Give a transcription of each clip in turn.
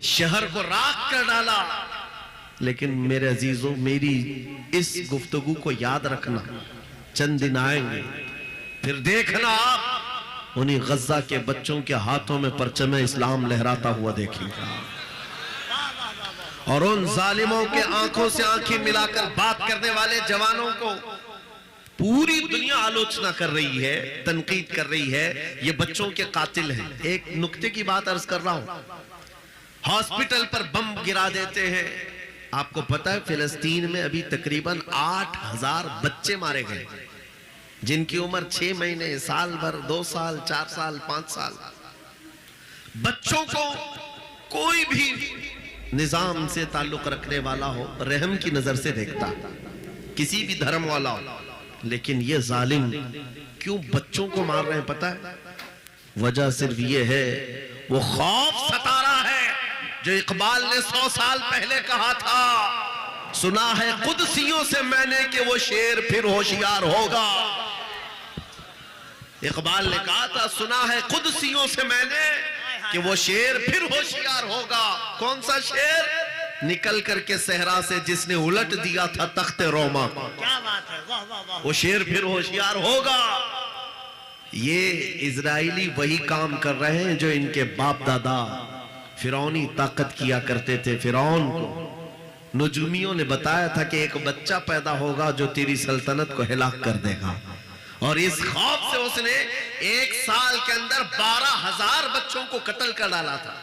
शहर को राख कर डाला। लेकिन मेरे अजीजों, मेरी इस गुफ्तगू को याद रखना, चंद दिन आएंगे फिर देखना आप उन्हीं गज्जा के बच्चों के हाथों में परचम इस्लाम लहराता हुआ देखेंगे, और उन जालिमों के आंखों से आंखें मिलाकर बात करने वाले जवानों को पूरी दुनिया आलोचना कर रही है, तनकीद कर रही है, ये बच्चों के कातिल हैं। एक नुक्ते की बात अर्ज कर रहा हूं, हॉस्पिटल पर बम गिरा देते हैं। आपको पता है फिलिस्तीन में अभी तकरीबन 8000 बच्चे मारे गए, जिनकी उम्र 6 महीने, साल भर, 2 साल, 4 साल, 5 साल। बच्चों को कोई भी निजाम से ताल्लुक रखने वाला हो, रहम की नजर से देखता, किसी भी धर्म वाला हो। लेकिन ये जालिम क्यों बच्चों को मार रहे हैं पता है? वजह सिर्फ ये है, वो खौफ सता रहा है जो इकबाल ने 100 साल पहले कहा था, सुना है कुदसियों से मैंने कि वो शेर फिर होशियार होगा। इकबाल ने कहा था, सुना है कुदसियों से मैंने कि वो शेर फिर होशियार होगा। कौन सा शेर? निकल करके सहरा से जिसने उलट दिया था तख्ते रोमा को। क्या बात है, वाह वाह वाह। वो शेर फिर होशियार होगा। ये इजराइली वही काम कर रहे हैं जो इनके बाप दादा फिरौनी ताकत किया करते थे। फिरौन को नुजूमियों ने बताया था कि एक बच्चा पैदा होगा जो तेरी सल्तनत को हिलाक कर देगा, और इस खौफ से उसने 1 साल के अंदर 12,000 बच्चों को कत्ल कर डाला था।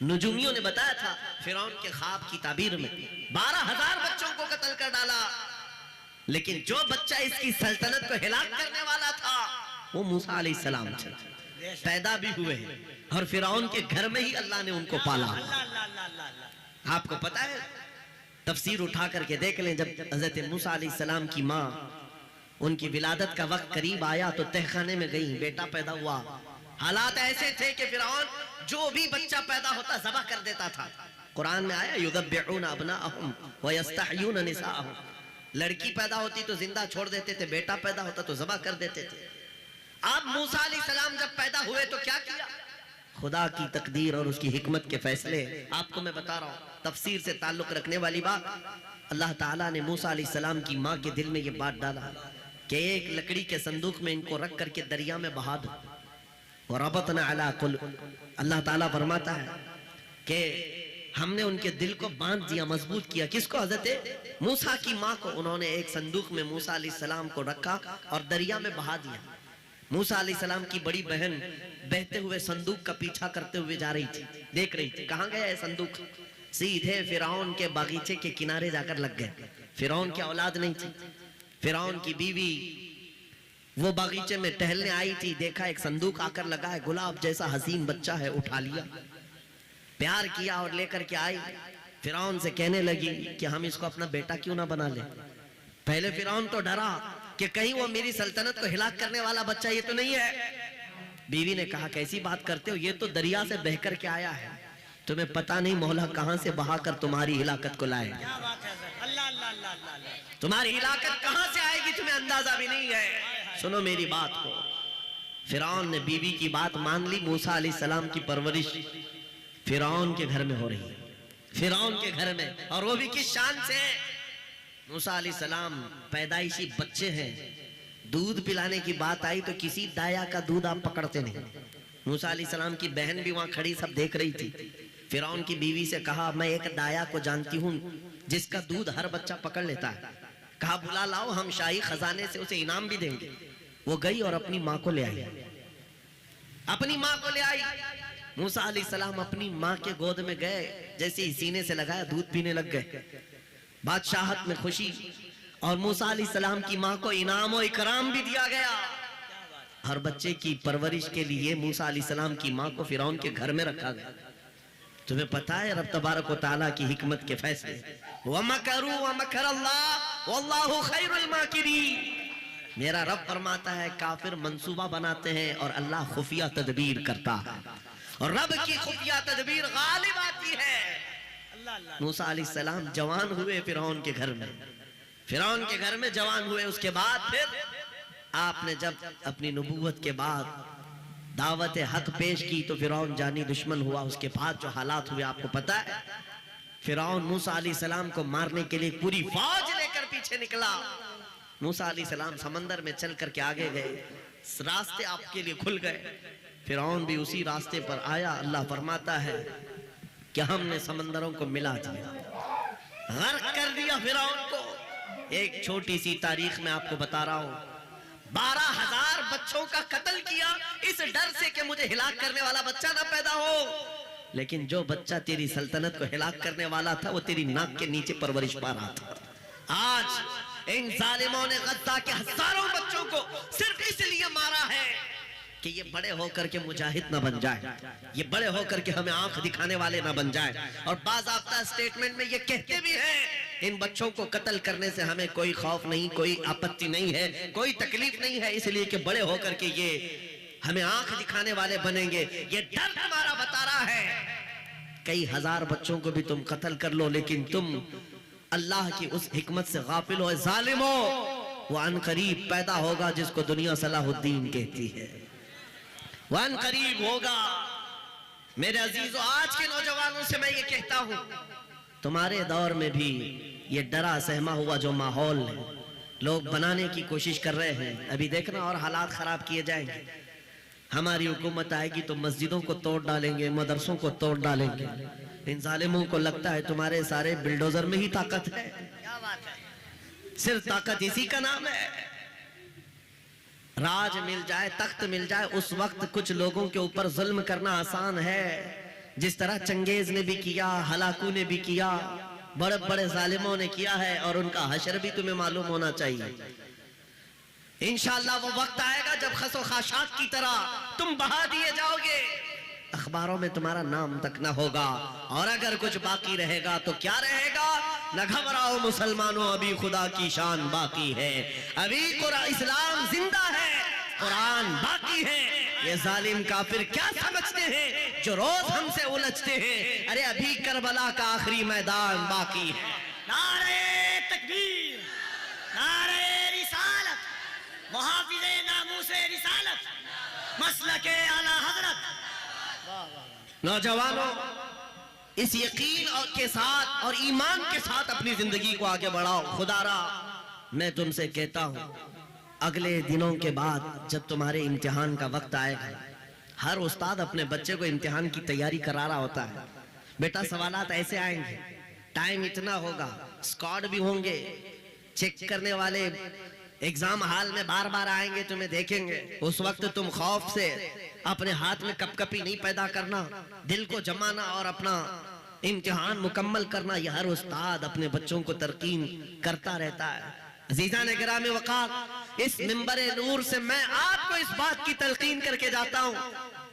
नुजूमियों ने बताया था फिरौन के ख्वाब की ताबीर में 12,000 बच्चों को कत्ल कर डाला, लेकिन जो बच्चा इसकी सल्तनत को हिलाक करने वाला था वो मूसा अलैहिस्सलाम थे। पैदा भी हुए और फिरौन के घर में ही अल्लाह ने उनको पाला। आपको पता है, तफसीर उठा करके देख लें, जब हजरत मूसा अलैहिस्सलाम की माँ, उनकी विलादत का वक्त करीब आया तो तहखाने में गई, बेटा पैदा हुआ। हालात ऐसे थे कि फिरौन जो भी बच्चा पैदा होता ज़बह कर देता था। कुरान में आया, युज़ब्बिऊना अब्नाअहुम व यस्तहयूना निसाअहुम। लड़की पैदा होती तो जिंदा छोड़ देते थे, बेटा पैदा होता तो ज़बह कर देते थे। अब मूसा अलैहिस्सलाम जब पैदा हुए तो क्या किया? खुदा की तकदीर और उसकी हिकमत के फैसले आपको मैं बता रहा हूँ, तफसीर से ताल्लुक रखने वाली बात। अल्लाह ताला ने मूसा अलैहिस्सलाम की माँ के दिल में ये बात डाला कि एक लकड़ी के संदूक में इनको रख करके दरिया में बहा दो। और रबतना अला कुल, अल्लाह ताला फरमाता है कि हमने उनके दिल को बांध दिया, मजबूत किया। किसको? हजरत मूसा की माँ को। उन्होंने एक संदूक में मूसा अलैहिस्सलाम को रखा और दरिया में बहा दिया। मूसा अलैहिस्सलाम की बड़ी बहन बहते हुए संदूक का पीछा करते हुए जा रही थी, देख रही थी कहाँ गया है संदूक। सीधे फिरौन के बागीचे के किनारे जाकर लग गए। फिरौन की औलाद नहीं थी, फिरौन की बीवी वो बागीचे में टहलने आई थी, देखा एक संदूक आकर लगा है, गुलाब जैसा हसीन बच्चा है, उठा लिया, प्यार किया और लेकर के आई। फिरौन से कहने लगी कि हम इसको अपना बेटा क्यों ना बना ले। पहले फिरौन तो डरा कि कहीं वो मेरी सल्तनत को हिलाक करने वाला बच्चा ये तो नहीं है। बीवी ने कहा, कैसी बात करते हो, ये तो दरिया से बह कर के आया है, तुम्हें पता नहीं मौला कहां से बहाकर तुम्हारी हिलाकत को लाए। क्या बात है, अल्लाह अल्लाह अल्लाह अल्लाह। तुम्हारी हिलाकत कहां से आएगी तुम्हें अंदाजा भी नहीं है। सुनो मेरी बात को। फिरौन ने बीवी की बात मान ली। मूसा अलैहिस्सलाम की परवरिश फिरौन के घर में हो रही है, फिरौन के घर में, और वो भी किस शान से। मूसा अलैहिस्सलाम पैदाइशी बच्चे हैं, दूध पिलाने की बात आई तो किसी दाया का दूध आप पकड़ते नहीं। मूसा अलैहिस्सलाम की बहन भी वहां खड़ी सब देख रही थी। फिरौन की बीवी से कहा, मैं एक दाया को जानती हूँ जिसका दूध हर बच्चा पकड़ लेता है। कहा, बुला लाओ, हम शाही खजाने से उसे इनाम भी देंगे। वो गई और अपनी माँ को ले आई, अपनी माँ को ले आई। मूसा अलैहिस्सलाम अपनी माँ के गोद में गए, जैसे ही सीने से लगाया दूध पीने लग गए। बादशाहत में खुशी, और मूसा अलैहिस्सलाम की माँ को इनाम और इकराम भी दिया गया। हर बच्चे की परवरिश के लिए मूसा अलैहिस्सलाम की माँ को फिरौन के घर में रखा गया। तुम्हें पता है रब तबारक व तआला की हिकमत के फैसले। वमकरू वमकरल्लाह वल्लाहु खैरुल माकिरीन। मेरा रब फरमाता है काफिर मंसूबा बनाते हैं और अल्लाह खुफिया तदबीर करता है, और रब की खुफिया तदबीर गालिब आती है। मूसा अलैहिस्सलाम जवान हुए फिरौन के घर में, फिरौन के घर में जवान हुए। उसके बाद फिर आपने जब अपनी नबूवत के बाद दावत हक पेश की तो फिरौन जानी दुश्मन हुआ। उसके बाद जो हालात हुए आपको पता है। फिरौन मूसा अलैहिस्सलाम को मारने के लिए पूरी फौज लेकर पीछे निकला। मूसा अलैहिस्सलाम समंदर में चल करके आगे गए, रास्ते आपके लिए खुल गए। फिरौन भी उसी रास्ते पर आया। अल्लाह फरमाता है कि हमने समंदरों को मिला दिया, गर्क कर दिया फिरौन को। एक छोटी सी तारीख में आपको बता रहा हूं, 12,000 बच्चों का कत्ल किया इस डर से कि मुझे हिलाक करने वाला बच्चा ना पैदा हो। लेकिन जो बच्चा तेरी सल्तनत को हिलाक करने वाला था वो तेरी नाक के नीचे परवरिश पा रहा था। आज इन जालिमों ने गद्दा के हजारों बच्चों को सिर्फ इसलिए मारा है कि ये बड़े होकर के मुजाहिद ना बन जाए, ये बड़े होकर के हमें आंख दिखाने वाले ना बन जाए। और बाज़ाब्ता स्टेटमेंट में ये कहते भी हैं इन बच्चों को कत्ल करने से हमें कोई खौफ नहीं, कोई आपत्ति नहीं है, कोई तकलीफ नहीं है, इसलिए कि बड़े होकर के ये हमें आंख दिखाने वाले बनेंगे। ये डर तुम्हारा बता रहा है कई हजार बच्चों को भी तुम कत्ल कर लो, लेकिन तुम अल्लाह की उस हिकमत से गाफिल हो। जालिमो, वो अनकरीब पैदा होगा जिसको दुनिया सलाहुद्दीन कहती है, वो अनकरीब होगा। मेरे अजीजों, आज के नौजवानों से मैं ये कहता हूं, तुम्हारे दौर में भी ये डरा सहमा हुआ जो माहौल है लोग बनाने की कोशिश कर रहे हैं, अभी देखना और हालात खराब किए जाएंगे। हमारी हुकूमत आएगी तो मस्जिदों को तोड़ डालेंगे, मदरसों को तोड़ डालेंगे। इन जालिमों को लगता है तुम्हारे सारे बिल्डोजर में ही ताकत है। क्या बात है, सिर्फ ताकत इसी का नाम है। राज मिल जाए, तख्त मिल जाए, उस वक्त कुछ लोगों के ऊपर जुल्म करना आसान है, जिस तरह चंगेज ने भी किया, हलाकू ने भी किया, बड़े बड़े जालिमों ने किया है। और उनका हशर भी तुम्हें मालूम होना चाहिए। इंशाअल्लाह वो वक्त आएगा जब खसो खाशात की तरह तुम बहा दिए जाओगे, अखबारों में तुम्हारा नाम तक ना होगा। और अगर कुछ बाकी रहेगा तो क्या रहेगा? न घबराओ मुसलमानों, अभी खुदा की शान बाकी है, अभी इस्लाम जिंदा है, कुरान बाकी है। ये जालिम काफिर क्या समझते हैं जो रोज हमसे उलझते हैं? अरे अभी करबला का आखिरी मैदान बाकी है। नारे तकबीर, नारे रिसालत, मुहाफिज़े नामूसे रिसालत, मसलके आला हजरत। नौजवानों, इस यकीन और के साथ और ईमान के साथ अपनी जिंदगी को आगे बढ़ाओ। खुदारा मैं तुमसे कहता हूं, अगले दिनों के बाद जब तुम्हारे इम्तिहान का वक्त आएगा, हर उस्ताद अपने बच्चे को इम्तिहान की तैयारी करा रहा होता है। बेटा सवालात ऐसे आएंगे, टाइम इतना होगा, स्क्वाड भी होंगे, चेक करने वाले एग्जाम हॉल में बार बार आएंगे, तुम्हें देखेंगे। उस वक्त तुम खौफ से अपने हाथ में कपकपी नहीं पैदा करना, दिल को जमाना और अपना इम्तिहान मुकम्मल करना। यह हर उस्ताद अपने बच्चों को तरकीन करता रहता है। अजीज़ान गिरामी वक़ार, इस मिंबरे नूर से मैं आपको इस बात की तलकीन करके जाता हूँ,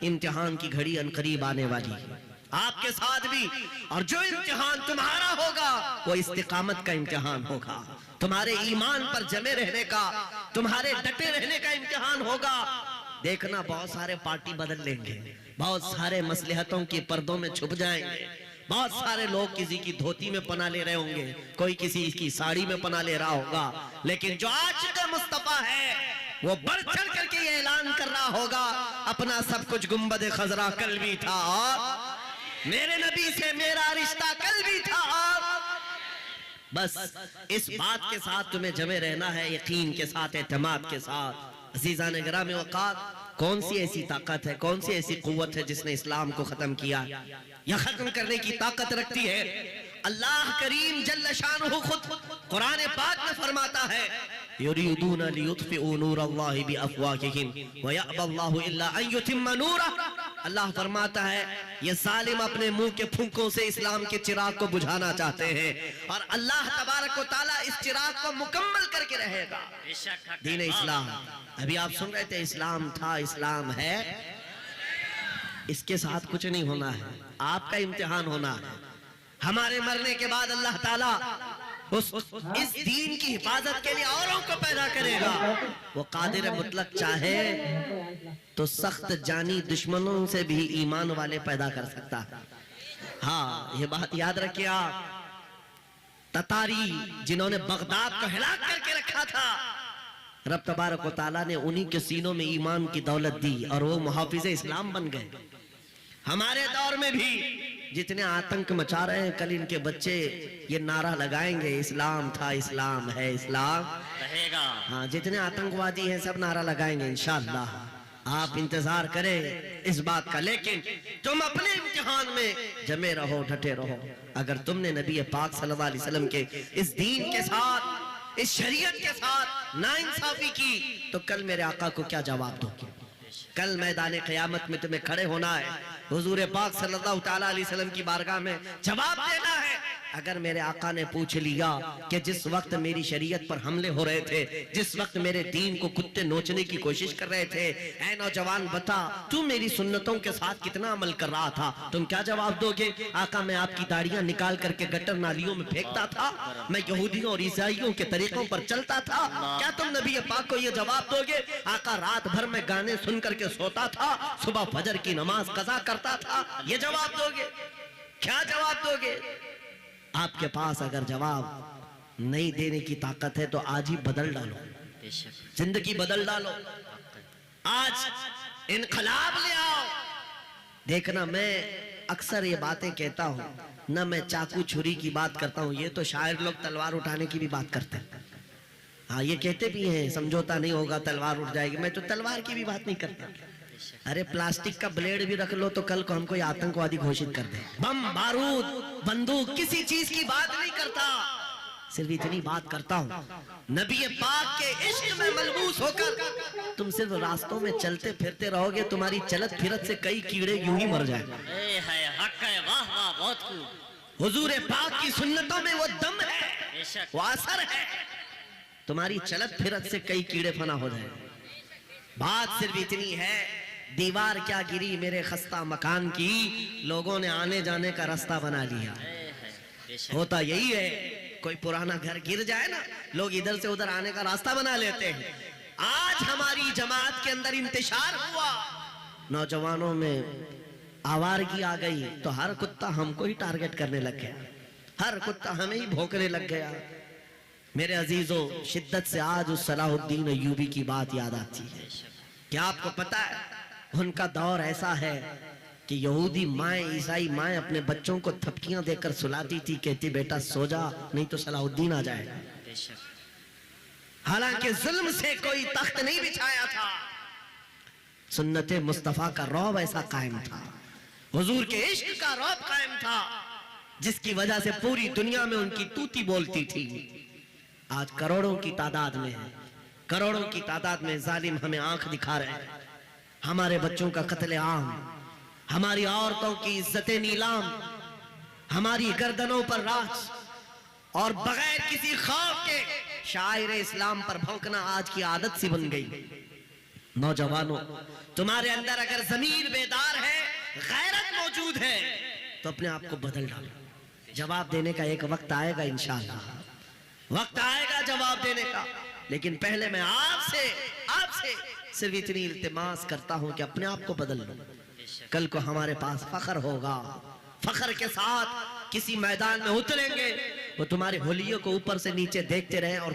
इम्तिहान की घड़ी अनकरीब आने वाली है आपके साथ भी। और जो इम्तिहान तुम्हारा होगा वो इस्तिकामत का इम्तिहान होगा, तुम्हारे ईमान पर जमे रहने का, तुम्हारे डटे रहने का इम्तिहान होगा। देखना बहुत सारे पार्टी बदल लेंगे, बहुत सारे मसलहतों के पर्दों में छुप जाएंगे, बहुत सारे लोग किसी की धोती में पना ले रहे होंगे, कोई किसी की साड़ी में पना ले रहा होगा, लेकिन जो आशिक़ मुस्तफा है वो बढ़ चढ़ करके ये ऐलान कर रहा होगा, अपना सब कुछ गुंबद खजरा कल भी था और मेरे नबी से मेरा रिश्ता कल भी था। बस इस बात के साथ तुम्हें जमे रहना है, यकीन के साथ, एतमाद के साथ। अज़ीज़ान गिरामी वक़ार, कौन सी ऐसी ताकत है, कौन सी ऐसी कुव्वत है जिसने इस्लाम को खत्म किया या खत्म करने की ताकत रखती है? अल्लाह करीम जल्ल शानुहु खुद कुरान पाक में फरमाता है, युरीदूना लियुत्फिउ नूरल्लाहि बिअफ़वाहिहिम व यअबल्लाहु इल्ला अन युतिम्मा नूरह। अल्लाह फरमाता है ये जालिम अपने मुंह के फूंकों से इस्लाम के चिराग को बुझाना चाहते हैं, और अल्लाह तबारक व तआला इस चिराग को मुकम्मल करके रहेगा। दीन इस्लाम, अभी आप सुन रहे थे, इस्लाम था, इस्लाम है, इसके साथ कुछ नहीं होना है, आपका इम्तिहान होना है। हमारे मरने के बाद अल्लाह ताला इस दीन की हिफाजत के लिए औरों को पैदा करेगा। वो कादिर मुतलक चाहे तो सख्त जानी दुश्मनों से भी ईमान वाले पैदा कर सकता है। हाँ, ये बात याद रखिए आप। ततारी जिन्होंने बगदाद को हिला करके रखा था, रब तबारक व तआला ने उन्हीं के सीनों में ईमान की दौलत दी और वो मुहाफिज इस्लाम बन गए। हमारे दौर में भी जितने आतंक मचा रहे हैं, कल इनके बच्चे ये नारा लगाएंगे, इस्लाम था, इस्लाम है, इस्लाम रहेगा। हाँ, जितने आतंकवादी हैं सब नारा लगाएंगे इंशाअल्लाह। आप इंतजार करें इस बात का, लेकिन तुम अपने इम्तिहान में जमे रहो, डटे रहो। अगर तुमने नबी पाक सल्लल्लाहु अलैहि वसल्लम के इस दीन के साथ, इस शरीयत के साथ नाइंसाफी की, तो कल मेरे आका को क्या जवाब दोगे? कल मैदान क़यामत में तुम्हें खड़े होना है, हुजूर पाक सल्लल्लाहु ताला अलैहि वसल्लम की बारगाह में जवाब देना है। अगर मेरे आका ने पूछ लिया कि जिस वक्त मेरी शरीयत पर हमले हो रहे थे, जिस वक्त मेरे दीन को कुत्ते नोचने की कोशिश कर रहे थे, ऐ नौजवान बता तू मेरी सुन्नतों के साथ कितना अमल कर रहा था? तुम क्या जवाब दोगे? आका, मैं आपकी दाढ़ियां निकाल करके गटर नालियों में फेंकता था, मैं यहूदियों और ईसाइयों के तरीकों पर चलता था। क्या तुम नबी पाक को यह जवाब दोगे? आका, रात भर में गाने सुन करके सोता था, सुबह फजर की नमाज कज़ा करता था, ये जवाब दोगे? क्या जवाब दोगे? आपके पास अगर जवाब नहीं देने की ताकत है तो आज ही बदल डालो, जिंदगी बदल डालो, आज इनकलाब ले आओ। देखना, मैं अक्सर ये बातें कहता हूँ ना, मैं चाकू छुरी की बात करता हूँ, ये तो शायर लोग तलवार उठाने की भी बात करते हैं। हाँ, ये कहते भी हैं समझौता नहीं होगा तलवार उठ जाएगी, मैं तो तलवार की भी बात नहीं करता। अरे प्लास्टिक का ब्लेड भी रख लो तो कल को हमको आतंकवादी घोषित कर दे। बम, बारूद, बंदूक, किसी चीज की बात नहीं करता, सिर्फ इतनी बात करता हूँ, नबी पाक के इश्क में मलबूस होकर तुम सिर्फ रास्तों में चलते फिरते रहोगे, तुम्हारी चलत फिरत से कई कीड़े यूं ही मर जाएंगे। वाह वाह, बहुत खूब। हुजूर पाक की सुन्नतों में वो दम है, वो असर है, तुम्हारी चलत फिरत से कई कीड़े फना हो जाए। बात सिर्फ इतनी है, दीवार क्या गिरी मेरे खस्ता मकान की, लोगों ने आने जाने का रास्ता बना लिया। होता यही है, कोई पुराना घर गिर जाए ना, लोग इधर से उधर आने का रास्ता बना लेते हैं। आज हमारी जमात के अंदर इंतशार हुआ, नौजवानों में आवारगी आ गई, तो हर कुत्ता हमको ही टारगेट करने लग गया, हर कुत्ता हमें ही भौंकने लग गया। मेरे अजीजों, शिद्दत से आज उस सलाहुद्दीन अय्यूबी की बात याद आती है। क्या आपको पता है, उनका दौर ऐसा है कि यहूदी माएँ, ईसाई माएँ अपने बच्चों को थपकियां देकर सुलाती थी, कहती बेटा सो जा नहीं तो सलाहुद्दीन आ जाएगा। हालांकि जुल्म से कोई तख्त नहीं बिछाया था, सुन्नत मुस्तफा का रौब ऐसा कायम था, हुजूर के इश्क का रौब कायम था, जिसकी वजह से पूरी दुनिया में उनकी तूती बोलती थी। आज करोड़ों की तादाद में है, करोड़ों की तादाद में जालिम हमें आंख दिखा रहे हैं, हमारे बच्चों का कत्ले आम, हमारी औरतों की इज्जतें नीलाम, हमारी गर्दनों पर राज, और बगैर किसी खौफ के शायर इस्लाम पर भौंकना आज की आदत सी बन गई। नौजवानों, तुम्हारे अंदर अगर ज़मीर बेदार है, गैरत मौजूद है, तो अपने आप को बदल डालो। जवाब देने का एक वक्त आएगा, इंशाअल्लाह वक्त आएगा जवाब देने का। लेकिन पहले मैं आपसे सिर्फ इतनी इल्तिमास करता हूं कि अपने आप को बदल लो। कल को हमारे पास फख्र होगा, फख्र के साथ किसी मैदान में उतरेंगे, वो तुम्हारे होलियों को ऊपर से नीचे देखते रहे और